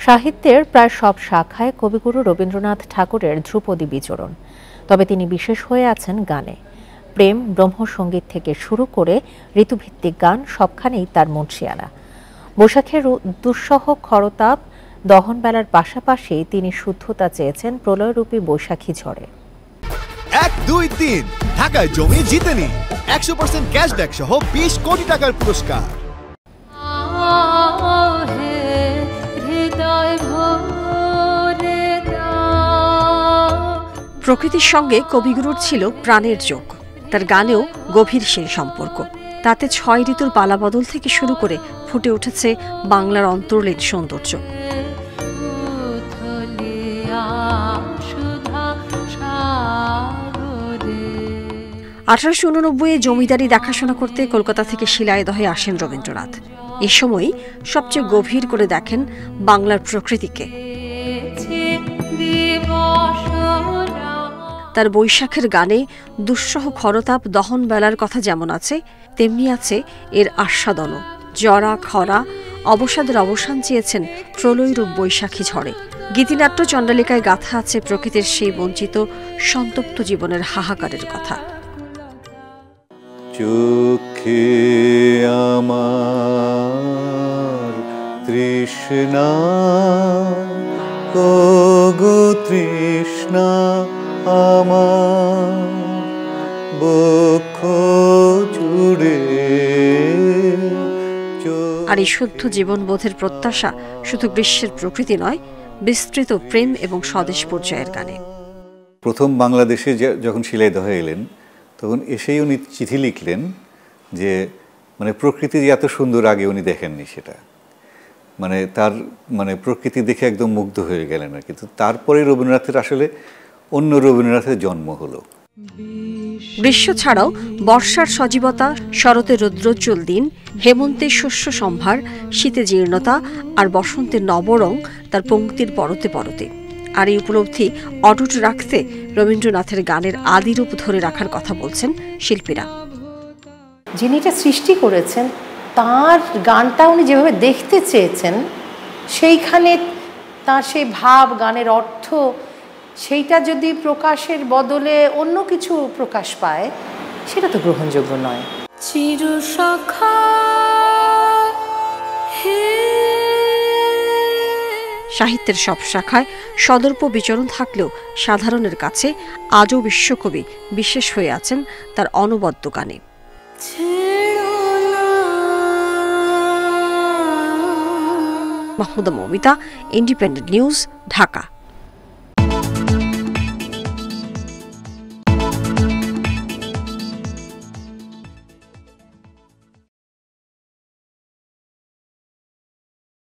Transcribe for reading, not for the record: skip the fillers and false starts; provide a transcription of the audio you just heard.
সাহিত্যের প্রায় সব শাখায় কবিগুরু রবীন্দ্রনাথ ঠাকুরের ধ্রুপদী বিচরণ। তবে তিনি বিশেষ হয়ে আছেন গানে। প্রেম, ব্রহ্মসঙ্গীত থেকে শুরু করে ঋতুভিত্তিক গান সবখানেই তার মুন্সিয়ানা। বৈশাখের দুঃসহ খরতাপ, দহনবেলার পাশাপাশি তিনি শুদ্ধতা চেয়েছেন প্রলয়রূপী বৈশাখী ঝড়ে। 1, 2, 3 ঢাকায় জমি জিতে নিন 100% ক্যাশব্যাক সহ 20 কোটি টাকার পুরস্কার। প্রকৃতির সঙ্গে কবিগুরুর ছিল প্রাণের যোগ। তার গানেও গভীর সেই সম্পর্ক। তাতে 6 ঋতুর পালাবদল থেকে শুরু করে ফুটে উঠেছে বাংলার অন্তর্লীন সৌন্দর্য। 1889 জমিদারি দেখাশোনা করতে কলকাতা থেকে শিলাইদহে আসেন রবীন্দ্রনাথ। এ সময়ই সবচেয়ে গভীর করে দেখেন বাংলার প্রকৃতিকে। তার বৈশাখের গানে দুঃসহ খরতাপ, দহন বেলার কথা যেমন আছে, তেমনি আছে এর আস্বাদনও। জরা খরা অবসাদের অবসান চেয়েছেন প্রলয়রূপ বৈশাখী ঝড়ে। গীতিনাট্য চণ্ডালিকায় গাথা আছে প্রকৃতির সেই বঞ্চিত সন্তপ্ত জীবনের হাহাকারের কথা। চোখে আমার তৃষ্ণা, ওগো তৃষ্ণা আমার বক্ষ জুড়ে। আর এই শুদ্ধ জীবনবোধের প্রত্যাশা শুধু গ্রীষ্মের প্রকৃতি নয়, বিস্তৃত প্রেম এবং স্বদেশ পর্যায়ের গানে। প্রথম বাংলাদেশে যখন শিলাইদহে এলেন, তখন এসেই উনি চিঠি লিখলেন যে প্রকৃতি যে এত সুন্দর আগে উনি দেখেননি সেটা। তার প্রকৃতি দেখে একদম মুগ্ধ হয়ে গেলেন আর কি। তারপরে রবীন্দ্রনাথের আসলে অন্য রবীন্দ্রনাথের জন্ম হলো। গ্রীষ্ম ছাড়াও বর্ষার সজীবতা, শরতের রৌদ্রোজ্জ্বল দিন, হেমন্তের শস্য সম্ভার, শীতে জীর্ণতা আর বসন্তের নবরং তার পংক্তির পরতে পরতে। আর এই উপলব্ধি অটুট রাখতে রবীন্দ্রনাথের গানের আদিরূপ ধরে রাখার কথা বলছেন শিল্পীরা। যিনি এটা সৃষ্টি করেছেন তার গানটা উনি যেভাবে দেখতে চেয়েছেন, সেইখানে তার সেই ভাব, গানের অর্থ, সেইটা যদি প্রকাশের বদলে অন্য কিছু প্রকাশ পায়, সেটা তো গ্রহণযোগ্য নয়। সাহিত্যের সব শাখায় সদর্প বিচরণ থাকলেও সাধারণের কাছে আজও বিশ্বকবি বিশেষ হয়ে আছেন তার অনবদ্য গানে। Mahmuda Momita, independent news, Dhaka.